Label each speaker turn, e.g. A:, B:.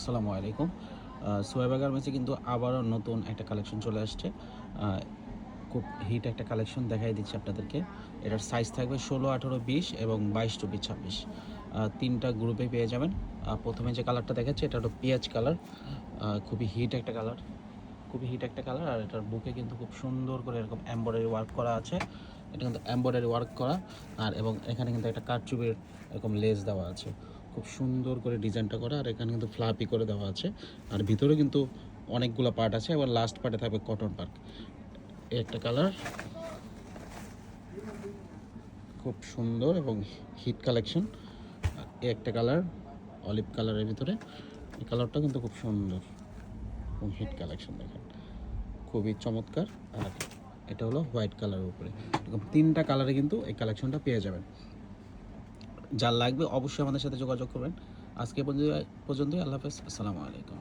A: আসসালামু আলাইকুম। সোহেবা গার্মেন্টসে কিন্তু আবারও নতুন একটা কালেকশন চলে আসছে। খুব হিট একটা কালেকশন দেখাই দিচ্ছি আপনাদেরকে। এটার সাইজ থাকবে ১৬, ১৮, ২০ এবং ২২ টু ২৬। ৩টা গ্রুপে পেয়ে যাবেন। প্রথমে যে কালারটা দেখাচ্ছি এটা হলো পেঁয়াজ কালার। খুবই হিট একটা কালার, খুবই হিট একটা কালার। আর এটার বুকে কিন্তু খুব সুন্দর করে এরকম এমব্রয়ডারি ওয়ার্ক করা আছে। এটা কিন্তু এমব্রয়ডারি ওয়ার্ক করা, আর এবং এখানে কিন্তু একটা কারচুপির এরকম লেস দেওয়া আছে। খুব সুন্দর করে ডিজাইনটা করা, আর এখানে কিন্তু ফ্লাপি করে দেওয়া আছে। আর ভিতরে কিন্তু অনেকগুলো পার্ট আছে, এবং লাস্ট পার্টে থাকবে কটন পার্ট। এই একটা কালার, খুব সুন্দর এবং হিট কালেকশন। আর এই একটা কালার, অলিভ কালারের ভিতরে। এই কালারটা কিন্তু খুব সুন্দর এবং হিট কালেকশন, দেখেন খুবই চমৎকার। আর এটা হলো হোয়াইট কালারের উপরে। এরকম 3টা কালারে কিন্তু এই কালেকশনটা পেয়ে যাবেন। যার লাগবে অবশ্যই আমাদের সাথে যোগাযোগ করবেন। আজকে পর্যন্তই। আল্লাহ হাফেজ, আসসালামু আলাইকুম।